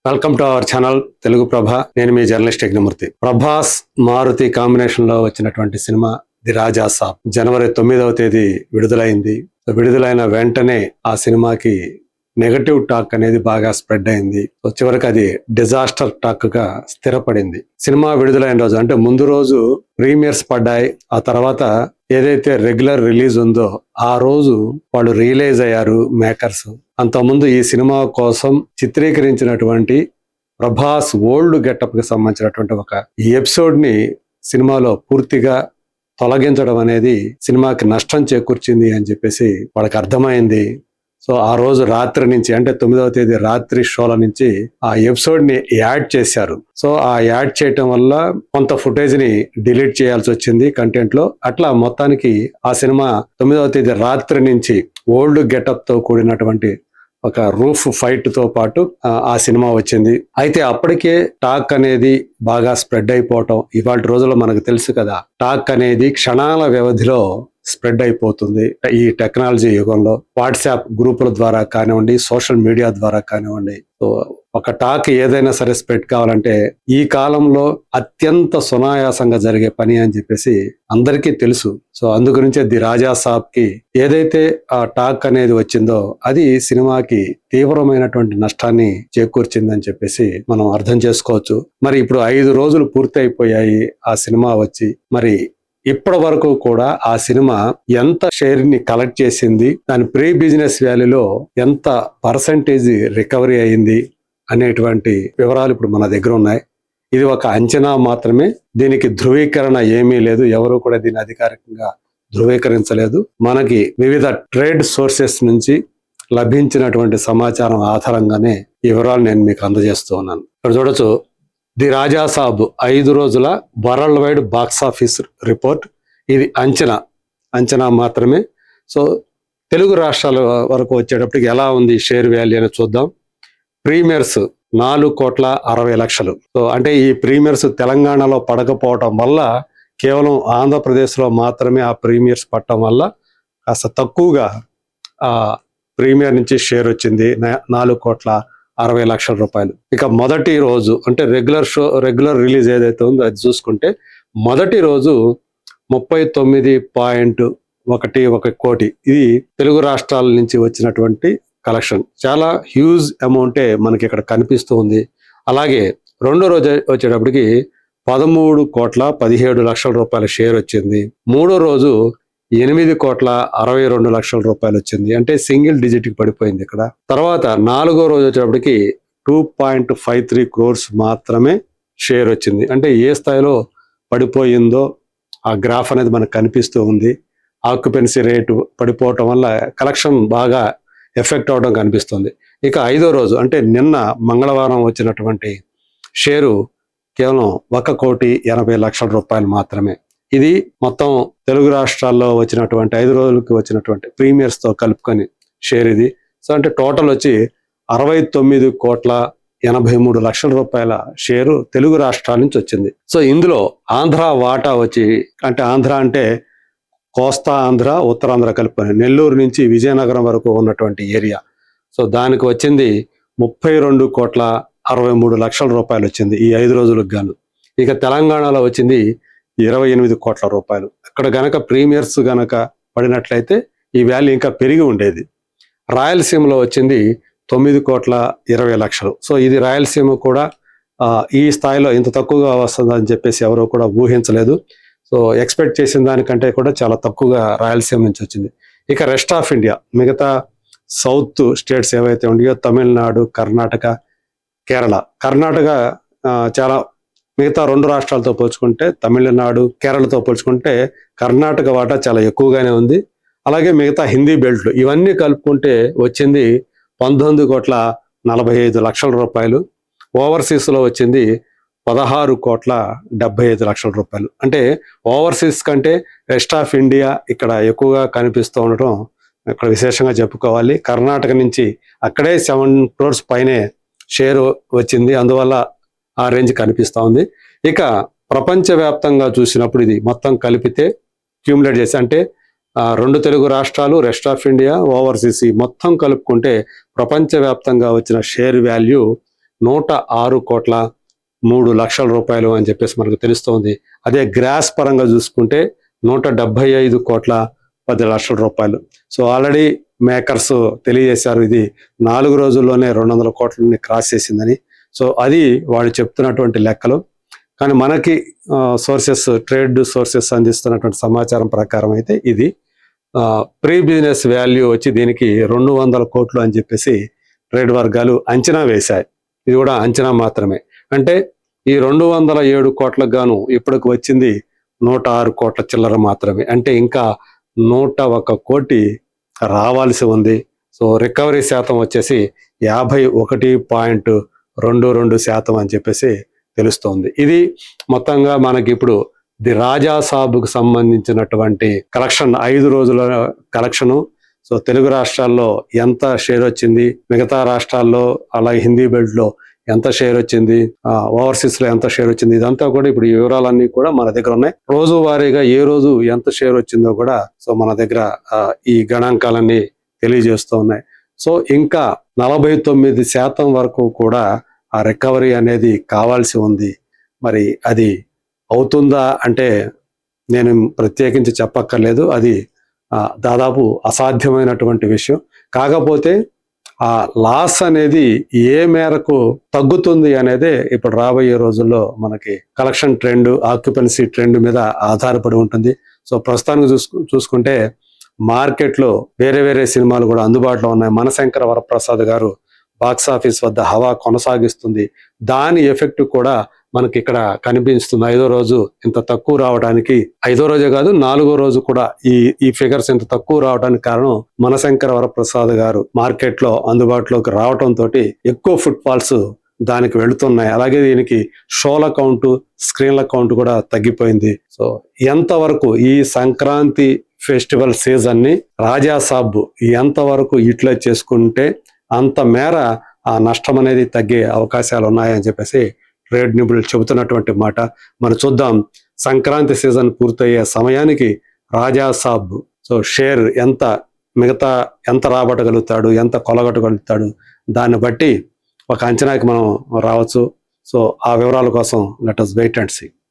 Welcome to our channel Telugu Prabha. నేను మీ journalist Yagnamurthy. Prabhas Maruthi combination లో వచ్చినటువంటి సినిమా ది రాజా సాబ్ జనవరి 9వ తేదీ విడుదలైంది. విడుదలైన వెంటనే ఆ సినిమాకి నెగటివ్ టాక్ అనేది బాగా స్ప్రెడ్ అయింది. చివరికి అది డిజాస్టర్ టాక్ గా స్థిరపడింది. సినిమా విడుదలైన రోజు అంటే ముందు రోజు ప్రీమియర్స్ పడ్డాయి. ఆ తర్వాత ఏదైతే రెగ్యులర్ రిలీజ్ ఉందో ఆ రోజు వాళ్ళు రియలైజ్ అయ్యారు మేకర్స్. అంతకుముందు ఈ సినిమా కోసం చిత్రీకరించినటువంటి ప్రభాస్ ఓల్డ్ గెటప్ కి సంబంధించినటువంటి ఒక ఎపిసోడ్ ని సినిమాలో పూర్తిగా తొలగించడం అనేది సినిమాకి నష్టం చేకూర్చింది అని చెప్పేసి వాళ్ళకి అర్థమైంది. సో ఆ రోజు రాత్రి నుంచి అంటే 9వ తేదీ రాత్రి షోల నుంచి ఆ ఎపిసోడ్ ని యాడ్ చేశారు. సో ఆ యాడ్ చేయటం వల్ల కొంత ఫుటేజ్ ని డిలీట్ చేయాల్సి వచ్చింది కంటెంట్ లో. అట్లా మొత్తానికి ఆ సినిమా 9వ తేదీ రాత్రి నుంచి ఓల్డ్ గెటప్ తో కూడినటువంటి ఒక రూఫ్ ఫైట్ తో పాటు ఆ సినిమా వచ్చింది. అయితే అప్పటికే టాక్ అనేది బాగా స్ప్రెడ్ అయిపోవటం ఇవాళ రోజుల్లో మనకు తెలుసు కదా, టాక్ అనేది క్షణాల వ్యవధిలో స్ప్రెడ్ అయిపోతుంది. ఈ టెక్నాలజీ యుగంలో వాట్సాప్ గ్రూపుల ద్వారా కానివ్వండి, సోషల్ మీడియా ద్వారా కానివ్వండి, సో ఒక టాక్ ఏదైనా సరే స్ప్రెడ్ కావాలంటే ఈ కాలంలో అత్యంత సునాయాసంగా జరిగే పని అని చెప్పేసి అందరికీ తెలుసు. సో అందుగురించే ది రాజా సాబ్ కి ఏదైతే ఆ టాక్ అనేది వచ్చిందో అది సినిమాకి తీవ్రమైనటువంటి నష్టాన్ని చేకూర్చిందని చెప్పేసి మనం అర్థం చేసుకోవచ్చు. మరి ఇప్పుడు 5 రోజులు పూర్తి అయిపోయాయి ఆ సినిమా వచ్చి. మరి ఇప్పటి వరకు కూడా ఆ సినిమా ఎంత షేర్ ని కలెక్ట్ చేసింది, దాని ప్రీ బిజినెస్ వాల్యూలో ఎంత పర్సంటేజ్ రికవరీ అయింది అనేటువంటి వివరాలు ఇప్పుడు మన దగ్గర ఉన్నాయి. ఇది ఒక అంచనా మాత్రమే, దీనికి ధృవీకరణ ఏమీ లేదు. ఎవరు కూడా దీన్ని అధికారికంగా ధృవీకరించలేదు. మనకి వివిధ ట్రేడ్ సోర్సెస్ నుంచి లభించినటువంటి సమాచారం ఆధారంగానే ఈ వివరాలు నేను మీకు అందజేస్తూ ఉన్నాను. ఇక్కడ చూడొచ్చు, ది రాజా సాబ్ 5 రోజుల world wide box office report. ఇది అంచనా మాత్రమే. సో తెలుగు రాష్ట్రాల వరకు వచ్చేటప్పటికి ఎలా ఉంది షేర్ వాల్యూ అని చూద్దాం. ప్రీమియర్స్ 4,60,00,000. సో అంటే ఈ ప్రీమియర్స్ తెలంగాణలో పడకపోవటం వల్ల, కేవలం ఆంధ్రప్రదేశ్లో మాత్రమే ఆ ప్రీమియర్స్ పడటం వల్ల కాస్త తక్కువగా ఆ ప్రీమియర్ నుంచి షేర్ వచ్చింది, 4,60,00,000 రూపాయలు. ఇక మొదటి రోజు అంటే రెగ్యులర్ రిలీజ్ ఏదైతే ఉందో అది చూసుకుంటే మొదటి రోజు 39.11 కోటి. ఇది తెలుగు రాష్ట్రాల నుంచి వచ్చినటువంటి కలెక్షన్. చాలా హ్యూజ్ అమౌంటే మనకి ఇక్కడ కనిపిస్తూ ఉంది. అలాగే రెండో రోజు వచ్చేటప్పటికి 13,17,00,000 రూపాయల షేర్ వచ్చింది. మూడో రోజు 8,62,00,000 రూపాయలు వచ్చింది. అంటే సింగిల్ డిజిట్ కి పడిపోయింది ఇక్కడ. తర్వాత 4వ రోజు వచ్చేటప్పటికి 2.53 crores మాత్రమే షేర్ వచ్చింది. అంటే ఏ స్థాయిలో పడిపోయిందో ఆ గ్రాఫ్ అనేది మనకు కనిపిస్తూ ఉంది. ఆక్యుపెన్సీ రేటు పడిపోవటం వల్ల కలెక్షన్ బాగా ఎఫెక్ట్ అవడం కనిపిస్తుంది. ఇక 5వ రోజు అంటే నిన్న మంగళవారం వచ్చినటువంటి షేరు కేవలం 1,80,00,000 రూపాయలు మాత్రమే. ఇది మొత్తం తెలుగు రాష్ట్రాల్లో వచ్చినటువంటి 5 రోజులకి వచ్చినటువంటి ప్రీమియర్స్ తో కలుపుకొని షేర్ ఇది. సో అంటే టోటల్ వచ్చి 69,83,00,000 రూపాయల షేరు తెలుగు రాష్ట్రాల నుంచి వచ్చింది. సో ఇందులో ఆంధ్ర వాటా వచ్చి, అంటే ఆంధ్ర అంటే కోస్తా ఆంధ్ర, ఉత్తరాంధ్ర కలుపుకొని నెల్లూరు నుంచి విజయనగరం వరకు ఉన్నటువంటి ఏరియా. సో దానికి వచ్చింది 32,63,00,000 రూపాయలు వచ్చింది ఈ 5 రోజులకు గాను. ఇక తెలంగాణలో వచ్చింది 28 కోట్ల రూపాయలు. అక్కడ గనక ప్రీమియర్స్ గనక పడినట్లయితే ఈ వాల్యూ ఇంకా పెరిగి ఉండేది. రాయలసీమలో వచ్చింది 9,20,00,000. సో ఇది రాయలసీమ కూడా ఈ స్థాయిలో ఇంత తక్కువగా వస్తుందని చెప్పేసి ఎవరో కూడా ఊహించలేదు. సో ఎక్స్పెక్ట్ చేసిన దానికంటే కూడా చాలా తక్కువగా రాయలసీమ నుంచి వచ్చింది. ఇక రెస్ట్ ఆఫ్ ఇండియా మిగతా సౌత్ స్టేట్స్ ఏవైతే ఉన్నాయో, తమిళనాడు, కర్ణాటక, కేరళ. కర్ణాటక చాలా మిగతా 2 రాష్ట్రాలతో పోల్చుకుంటే, తమిళనాడు, కేరళతో పోల్చుకుంటే కర్ణాటక వాటా చాలా ఎక్కువగానే ఉంది. అలాగే మిగతా హిందీ బెల్ట్లు ఇవన్నీ కలుపుకుంటే వచ్చింది 19,45,00,000 రూపాయలు. ఓవర్సీస్ లో వచ్చింది 16,75,00,000 రూపాయలు. అంటే ఓవర్సీస్ కంటే రెస్ట్ ఆఫ్ ఇండియా ఇక్కడ ఎక్కువగా కనిపిస్తూ ఉండటం ఇక్కడ విశేషంగా చెప్పుకోవాలి. కర్ణాటక నుంచి అక్కడే 7 crores పైనే షేర్ వచ్చింది, అందువల్ల ఆ రేంజ్ కనిపిస్తూ ఉంది. ఇక ప్రపంచవ్యాప్తంగా చూసినప్పుడు ఇది మొత్తం కలిపితే క్యూములేట్ చేసి, అంటే 2 తెలుగు రాష్ట్రాలు, రెస్ట్ ఆఫ్ ఇండియా, ఓవర్సీస్ మొత్తం కలుపుకుంటే ప్రపంచవ్యాప్తంగా వచ్చిన షేర్ వాల్యూ 106,03,00,000 అని చెప్పేసి మనకు తెలుస్తోంది. అదే గ్రాస్ పరంగా చూసుకుంటే 175,10,00,000. సో ఆల్రెడీ మేకర్స్ తెలియజేశారు, ఇది 4 రోజుల్లోనే 200 కోట్లని క్రాస్ చేసిందని. సో అది వాళ్ళు చెప్తున్నటువంటి లెక్కలు. కానీ మనకి ట్రేడ్ సోర్సెస్ అందిస్తున్నటువంటి సమాచారం ప్రకారం అయితే ఇది ప్రీ బిజినెస్ వాల్యూ వచ్చి దీనికి 200 కోట్లు అని చెప్పేసి ట్రేడ్ వర్గాలు అంచనా వేశాయి. ఇది కూడా అంచనా మాత్రమే. అంటే ఈ 207 కోట్లకు గాను ఇప్పటికి వచ్చింది 106 కోట్ల చిల్లర మాత్రమే. అంటే ఇంకా 101 కోటి రావాల్సి ఉంది. సో రికవరీ శాతం వచ్చేసి 51.22% అని చెప్పేసి తెలుస్తోంది. ఇది మొత్తంగా మనకి ఇప్పుడు ది రాజా సాబ్కు సంబంధించినటువంటి కలెక్షన్, 5 రోజుల కలెక్షను. సో తెలుగు రాష్ట్రాల్లో ఎంత షేర్ వచ్చింది, మిగతా రాష్ట్రాల్లో అలాగే హిందీ బెల్ట్ లో ఎంత షేర్ వచ్చింది, ఓవర్సీస్ లో ఎంత షేర్ వచ్చింది, ఇదంతా కూడా ఇప్పుడు ఈ వివరాలన్నీ కూడా మన దగ్గర ఉన్నాయి. రోజువారీగా ఏ రోజు ఎంత షేర్ వచ్చిందో కూడా సో మన దగ్గర ఈ గణాంకాలన్నీ తెలియజేస్తూ ఉన్నాయి. సో ఇంకా 49% వరకు కూడా ఆ రికవరీ అనేది కావాల్సి ఉంది. మరి అది అవుతుందా అంటే నేను ప్రత్యేకించి చెప్పక్కర్లేదు, అది దాదాపు అసాధ్యమైనటువంటి విషయం. కాకపోతే ఆ లాస్ అనేది ఏ మేరకు తగ్గుతుంది అనేదే ఇప్పుడు రాబోయే రోజుల్లో మనకి కలెక్షన్ ట్రెండ్, ఆక్యుపెన్సీ ట్రెండ్ మీద ఆధారపడి ఉంటుంది. సో ప్రస్తుతానికి చూసుకుంటే మార్కెట్లో వేరే వేరే సినిమాలు కూడా అందుబాటులో ఉన్నాయి. మనశంకర వరప్రసాద్ గారు బాక్స్ ఆఫీస్ వద్ద హవా కొనసాగిస్తుంది. దాని ఎఫెక్ట్ కూడా మనకి ఇక్కడ కనిపిస్తుంది. 5వ రోజు ఇంత తక్కువ రావడానికి, 5వ రోజే కాదు 4వ రోజు కూడా ఈ ఫిగర్స్ ఇంత తక్కువ రావడానికి కారణం మనశంకర వరప్రసాద్ గారు మార్కెట్ లో అందుబాటులోకి రావటంతో ఎక్కువ ఫుట్ ఫాల్స్ దానికి వెళుతున్నాయి. అలాగే దీనికి షోల కౌంట్, స్క్రీన్ల కౌంట్ కూడా తగ్గిపోయింది. సో ఎంతవరకు ఈ సంక్రాంతి ఫెస్టివల్ సీజన్ ని రాజా సాబ్ ఎంతవరకు యూటిలైజ్ చేసుకుంటే అంత మేర ఆ నష్టం అనేది తగ్గే అవకాశాలు ఉన్నాయని చెప్పేసి ట్రేడ్ నిపుణులు చెబుతున్నటువంటి మాట. మనం చూద్దాం, సంక్రాంతి సీజన్ పూర్తయ్యే సమయానికి రాజా సాబ్ సో షేర్ మిగతా ఎంత రాబట్టగలుగుతాడు, ఎంత కొలగొట్టగలుగుతాడు, దాన్ని బట్టి ఒక అంచనాకి మనం రావచ్చు. సో ఆ వివరాల కోసం let us wait and see.